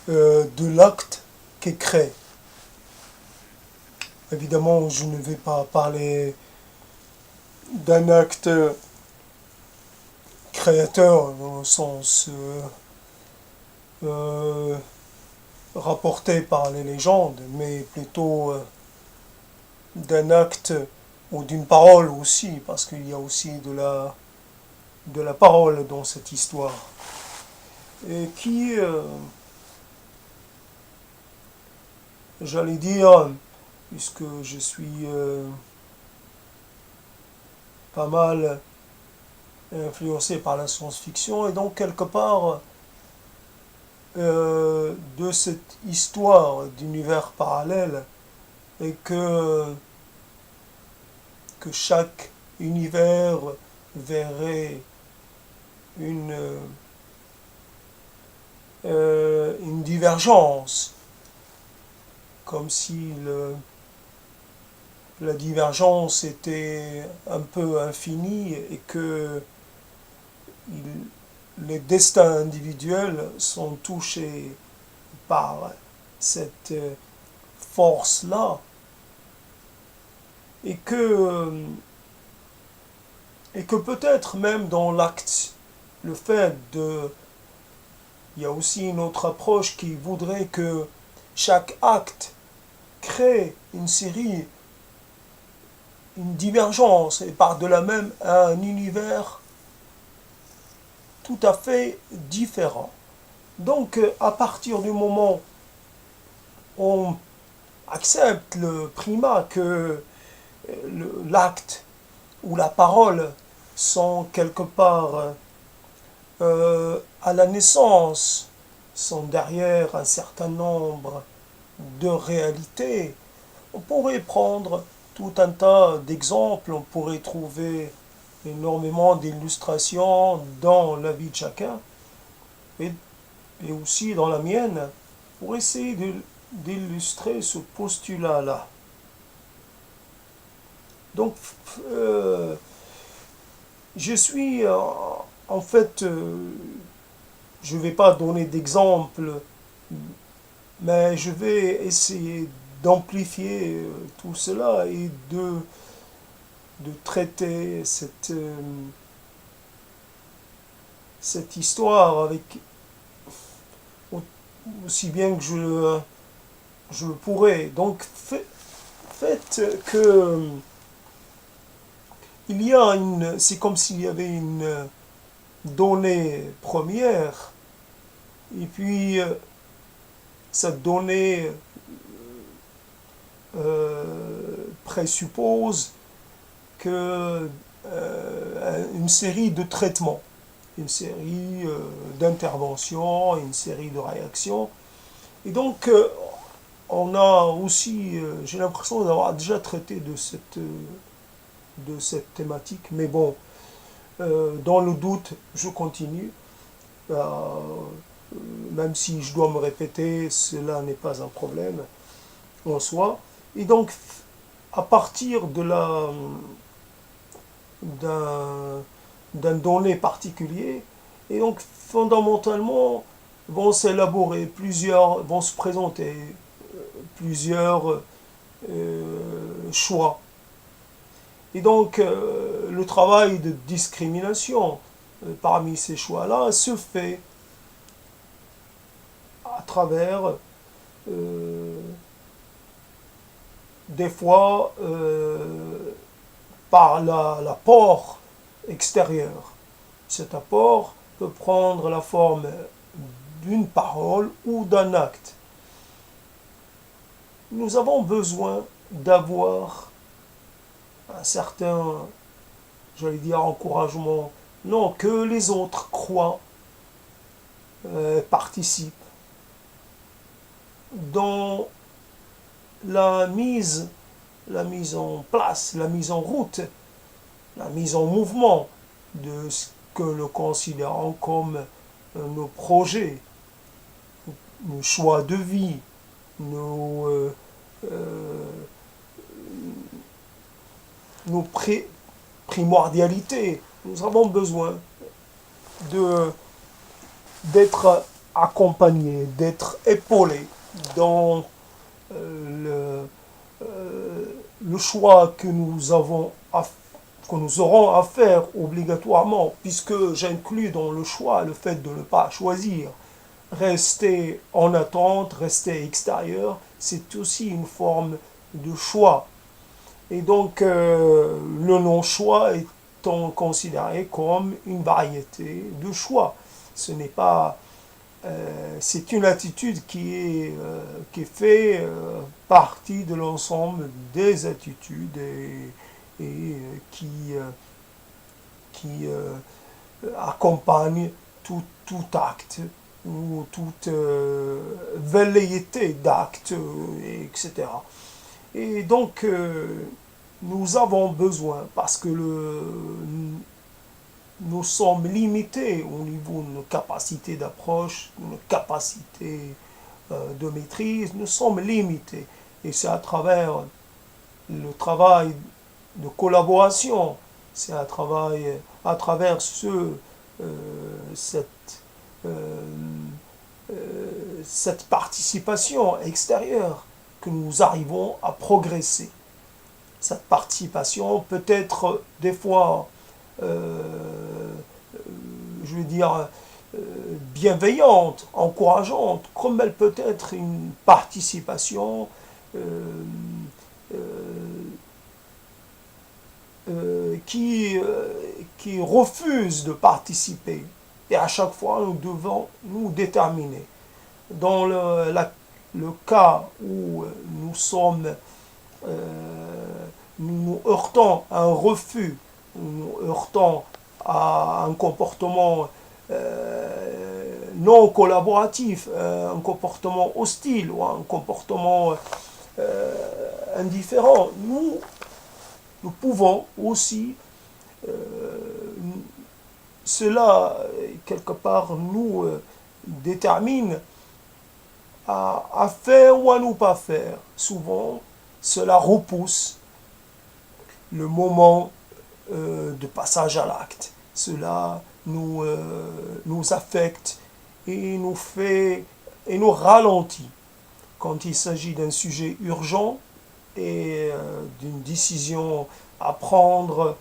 de l'acte qui crée. Évidemment, je ne vais pas parler d'un acte créateur dans le sens euh, rapporté par les légendes, mais plutôt d'un acte ou d'une parole aussi, parce qu'il y a aussi de la parole dans cette histoire, et qui, j'allais dire, puisque je suis pas mal influencé par la science-fiction, et donc quelque part de cette histoire d'univers parallèle, et que chaque univers verrait une, une divergence, comme si la divergence était un peu infinie et que les destins individuels sont touchés par cette force-là et et que peut-être même dans l'acte, le fait de... Il y a aussi une autre approche qui voudrait que chaque acte crée une série, une divergence et par-delà même un univers tout à fait différent. Donc à partir du moment où on accepte le primat que l'acte ou la parole sont quelque part à la naissance, sont derrière un certain nombre de réalités, on pourrait prendre tout un tas d'exemples, on pourrait trouver énormément d'illustrations dans la vie de chacun et, et aussi dans la mienne pour essayer d'illustrer ce postulat-là. Donc, euh, je suis en fait, je ne vais pas donner d'exemple, mais je vais essayer d'amplifier tout cela et de traiter cette histoire avec aussi bien que je le pourrais. Donc, fait que il y a une, c'est comme s'il y avait une donnée première, et puis cette donnée présuppose que une série de traitements, une série d'interventions, une série de réactions. Et donc, on a aussi, j'ai l'impression d'avoir déjà traité de cette thématique, mais bon, dans le doute, je continue. Même si je dois me répéter, cela n'est pas un problème en soi. Et donc, à partir d'un donné particulier, et donc fondamentalement vont se présenter plusieurs choix. Et donc, le travail de discrimination parmi ces choix-là se fait à travers des fois par l'apport extérieur. Cet apport peut prendre la forme d'une parole ou d'un acte. Nous avons besoin d'avoir un certain, j'allais dire, encouragement. Non, que les autres croient, participent dans la mise en place, la mise en route, la mise en mouvement de ce que nous considérons comme nos projets, nos choix de vie, euh, nos primordialités. Nous avons besoin de d'être accompagné, d'être épaulé dans le choix que que nous aurons à faire obligatoirement, puisque j'inclus dans le choix le fait de ne pas choisir. Rester en attente, rester extérieur, c'est aussi une forme de choix. Et donc, le non-choix étant considéré comme une variété de choix. Ce n'est pas, c'est une attitude qui fait partie de l'ensemble des attitudes et qui accompagne tout acte ou toute velléité d'acte, etc. Et donc, nous avons besoin, parce que nous sommes limités au niveau de nos capacités d'approche, de nos capacités de maîtrise, nous sommes limités. Et c'est à travers le travail de collaboration, c'est à travers cette, euh, cette participation extérieure que nous arrivons à progresser. Cette participation peut être des fois, je veux dire, bienveillante, encourageante, comme elle peut être une participation euh, qui refuse de participer. Et à chaque fois, nous devons nous déterminer. Dans le cas où nous nous heurtons à un refus, nous nous heurtons à un comportement non collaboratif, un comportement hostile ou un comportement indifférent, nous pouvons aussi, euh, cela quelque part nous détermine à faire ou à ne pas faire. Souvent, cela repousse le moment de passage à l'acte. Cela nous affecte et nous ralentit. Quand il s'agit d'un sujet urgent et d'une décision à prendre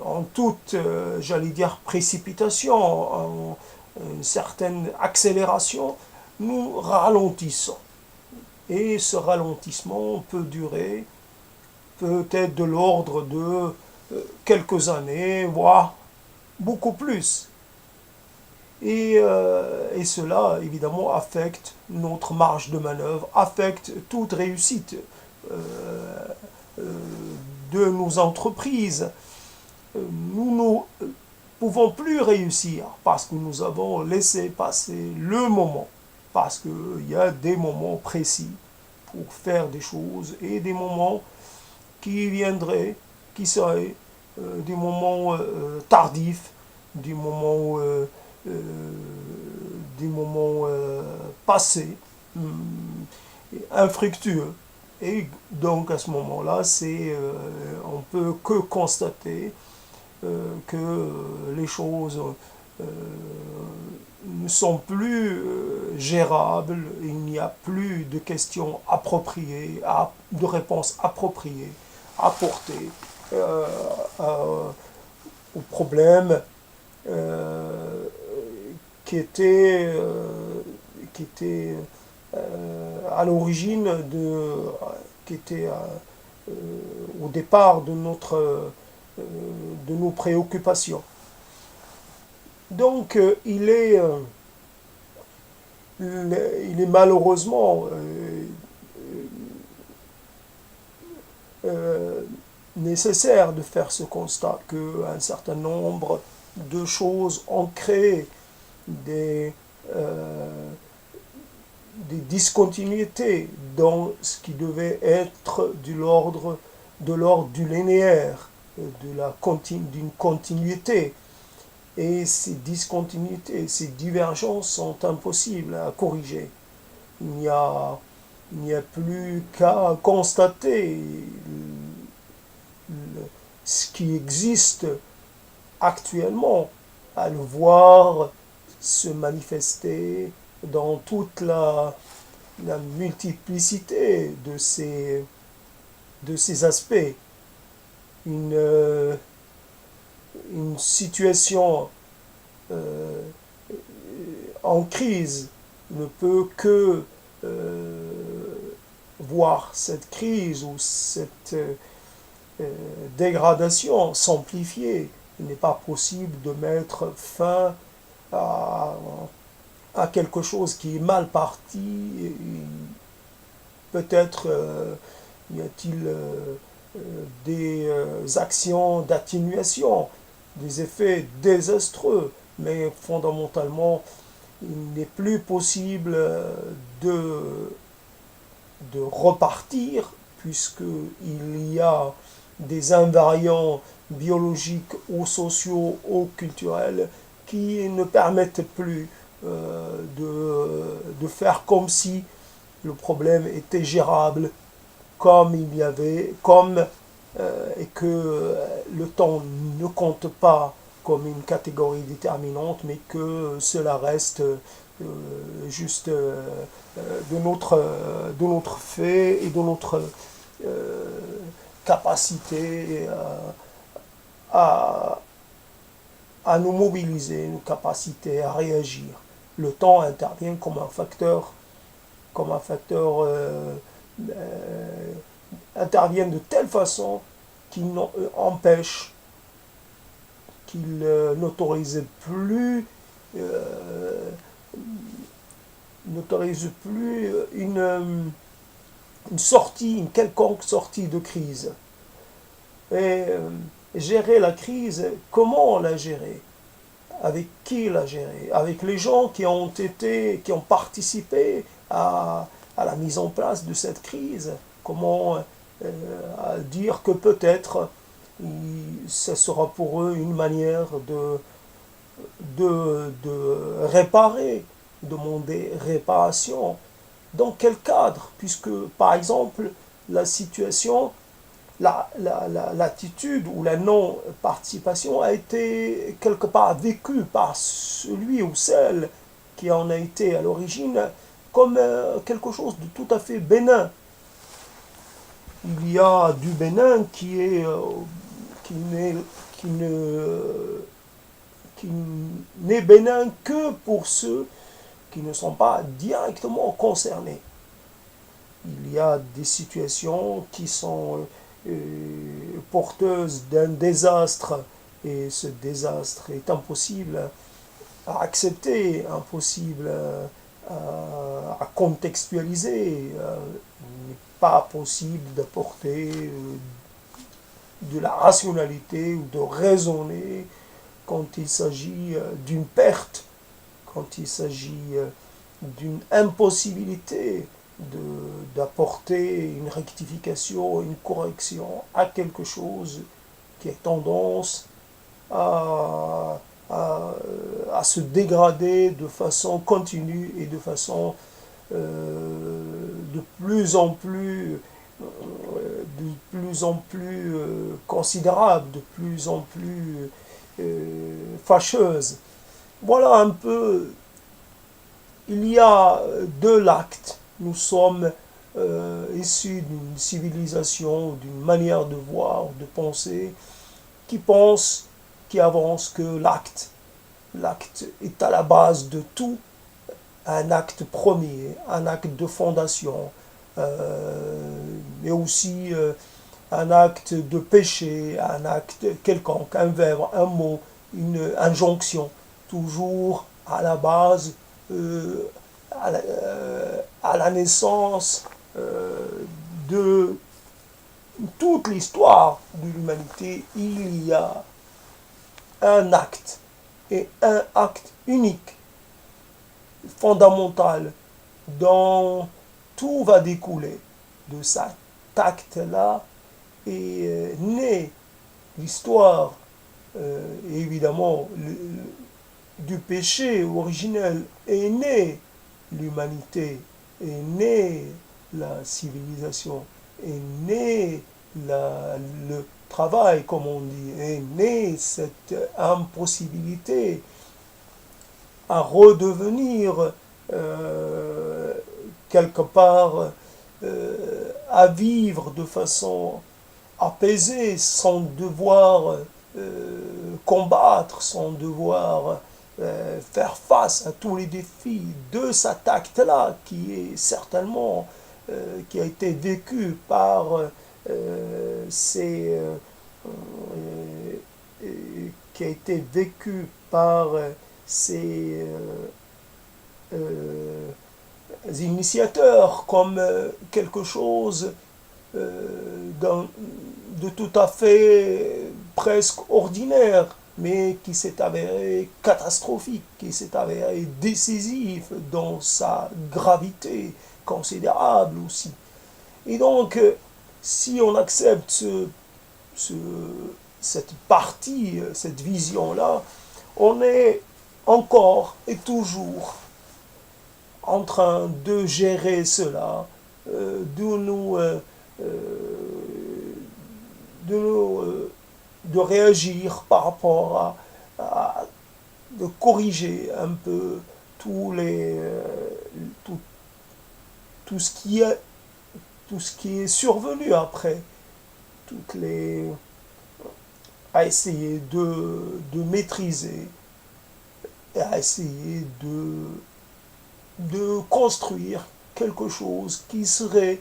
en toute, j'allais dire, précipitation, en une certaine accélération, nous ralentissons. Et ce ralentissement peut durer peut-être de l'ordre de quelques années, voire beaucoup plus. Et cela, évidemment, affecte notre marge de manœuvre, affecte toute réussite euh, euh, de nos entreprises. Nous ne pouvons plus réussir parce que nous avons laissé passer le moment. Parce qu'il y a des moments précis pour faire des choses et des moments qui seraient des moments tardifs, des moments euh, des moments passés, infructueux. Et donc à ce moment-là, on peut que constater que les choses ne sont plus gérables, il n'y a plus de questions appropriées, de réponses appropriées, apportées aux problèmes euh, qui était à l'origine qui était au départ de nos préoccupations. Donc il est malheureusement nécessaire de faire ce constat qu'un certain nombre de choses ont créé des, euh, des discontinuités dans ce qui devait être de l'ordre du linéaire, d'une continuité. Et ces discontinuités, ces divergences sont impossibles à corriger. Il n'y a plus qu'à constater ce qui existe actuellement, à le voir se manifester dans toute la multiplicité de ces aspects. Une, une situation en crise ne peut que voir cette crise ou cette dégradation s'amplifier. Il n'est pas possible de mettre fin à, à quelque chose qui est mal parti. Peut-être y a-t-il des actions d'atténuation, des effets désastreux, mais fondamentalement, il n'est plus possible de repartir puisqu'il y a des invariants biologiques ou sociaux ou culturels qui ne permettent plus de faire comme si le problème était gérable, comme il y avait, et que le temps ne compte pas comme une catégorie déterminante, mais que cela reste juste de notre fait et de notre capacité à, à nous mobiliser, une capacité à réagir. Le temps intervient comme un facteur intervient de telle façon qu'il empêche, qu'il n'autorise plus une sortie, une quelconque sortie de crise. Et gérer la crise, comment la gérer? Avec qui la gérer? Avec les gens qui ont participé à la mise en place de cette crise. Comment dire que peut-être ce sera pour eux une manière de réparer, demander réparation. Dans quel cadre? Puisque, par exemple, la situation, l'attitude ou la non-participation a été quelque part vécue par celui ou celle qui en a été à l'origine comme quelque chose de tout à fait bénin. Il y a du bénin qui n'est bénin que pour ceux qui ne sont pas directement concernés. Il y a des situations qui sont porteuses d'un désastre, et ce désastre est impossible à accepter, impossible à contextualiser. Il n'est pas possible d'apporter de la rationalité ou de raisonner quand il s'agit d'une perte, quand il s'agit d'une impossibilité d'apporter une rectification, une correction à quelque chose qui a tendance à se dégrader de façon continue et de façon de plus en plus considérable, de plus en plus fâcheuse. Voilà un peu, il y a deux l'acte. Nous sommes issus d'une civilisation, d'une manière de voir, de penser, qui avance que l'acte. L'acte est à la base de tout, un acte premier, un acte de fondation, mais aussi un acte de péché, un acte quelconque, un verbe, un mot, une injonction, toujours à la base, à la naissance de toute l'histoire de l'humanité, il y a un acte, et un acte unique, fondamental, dont tout va découler de cet acte-là, et naît l'histoire, et évidemment, du péché originel, est née l'humanité, est née la civilisation, est née le travail, comme on dit, est née cette impossibilité à redevenir quelque part à vivre de façon apaisée, sans devoir combattre, sans devoir faire face à tous les défis de cet acte-là qui est certainement qui a été vécu par ces qui a été vécu par ces initiateurs comme quelque chose de tout à fait presque ordinaire, mais qui s'est avéré catastrophique, qui s'est avéré décisif dans sa gravité considérable aussi. Et donc, si on accepte ce, cette partie, cette vision-là, on est encore et toujours en train de gérer cela, de réagir par rapport de corriger un peu tous les, tout, tout ce qui est, tout ce qui est survenu après, toutes les, à essayer de maîtriser et à essayer de construire quelque chose qui serait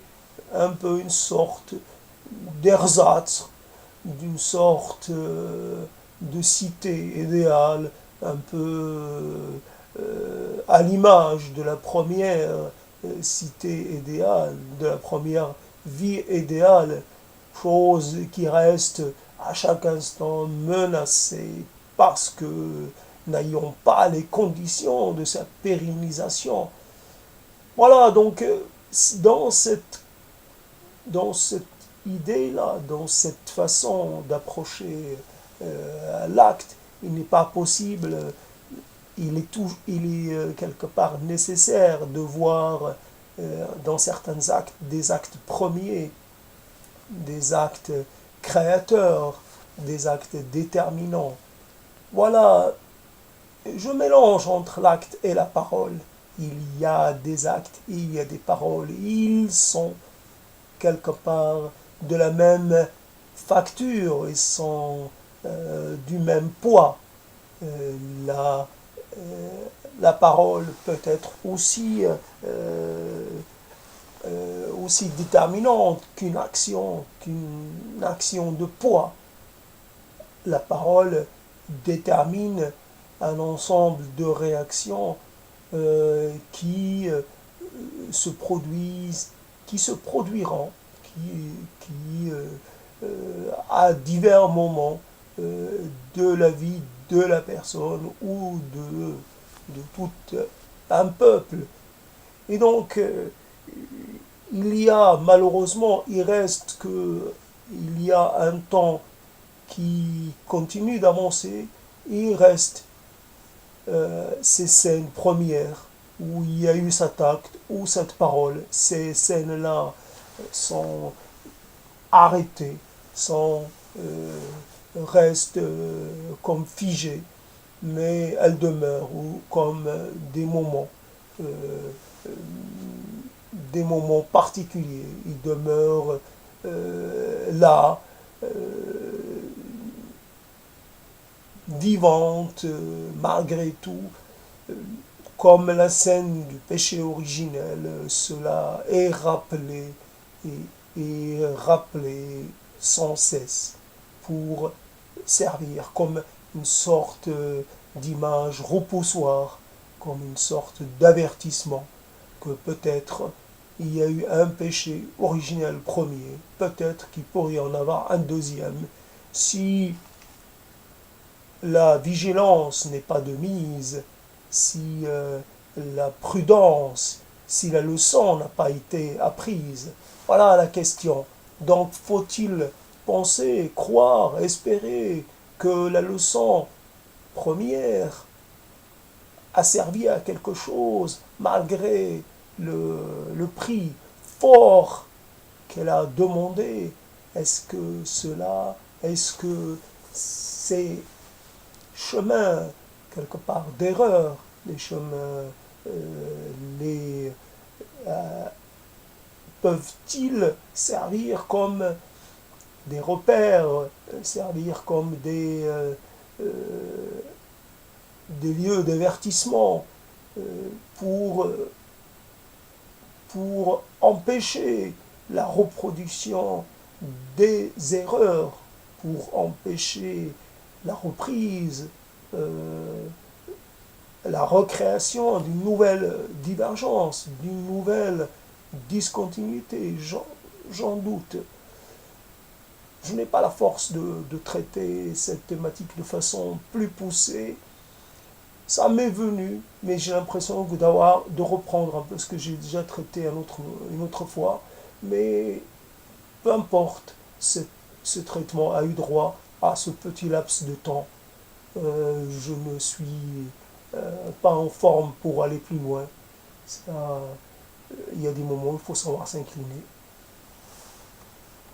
un peu une sorte d'ersatz, d'une sorte de cité idéale, un peu à l'image de la première cité idéale, de la première vie idéale, chose qui reste à chaque instant menacée parce que n'ayons pas les conditions de sa pérennisation. Voilà, donc dans cette, dans cette idée-là, dans cette façon d'approcher l'acte, il n'est pas possible, il est quelque part nécessaire de voir dans certains actes des actes premiers, des actes créateurs, des actes déterminants. Voilà, je mélange entre l'acte et la parole. Il y a des actes, il y a des paroles. Ils sont quelque part de la même facture, ils sont du même poids. Euh, la, la parole peut être aussi déterminante qu'une action de poids. La parole détermine un ensemble de réactions qui se produisent, qui se produiront, à divers moments de la vie de la personne ou de tout un peuple. Et donc, il y a malheureusement, il reste que il y a un temps qui continue d'avancer, et il reste ces scènes premières où il y a eu cet acte ou cette parole. Ces scènes-là sont arrêtées, restent comme figées, mais elles demeurent comme euh, des moments particuliers. Ils demeurent là, euh, vivantes malgré tout, euh, comme la scène du péché originel. Cela est rappelé et rappelé sans cesse pour servir comme une sorte d'image repoussoire, comme une sorte d'avertissement que peut-être il y a eu un péché originel premier, peut-être qu'il pourrait y en avoir un deuxième, si la vigilance n'est pas de mise, si la prudence, si la leçon n'a pas été apprise. Voilà la question. Donc faut-il penser, croire, espérer que la leçon première a servi à quelque chose malgré le prix fort qu'elle a demandé? Est-ce que ces chemins quelque part d'erreur les chemins, les, peuvent-ils servir comme des repères, servir comme des lieux d'avertissement euh, pour, pour empêcher la reproduction des erreurs, pour empêcher la reprise, la recréation d'une nouvelle divergence, d'une nouvelle discontinuité, j'en doute. Je n'ai pas la force de traiter cette thématique de façon plus poussée. Ça m'est venu, mais j'ai l'impression de reprendre un peu ce que j'ai déjà traité une autre fois. Mais peu importe, ce traitement a eu droit à ce petit laps de temps. Je ne suis pas en forme pour aller plus loin. Il y a des moments où il faut savoir s'incliner.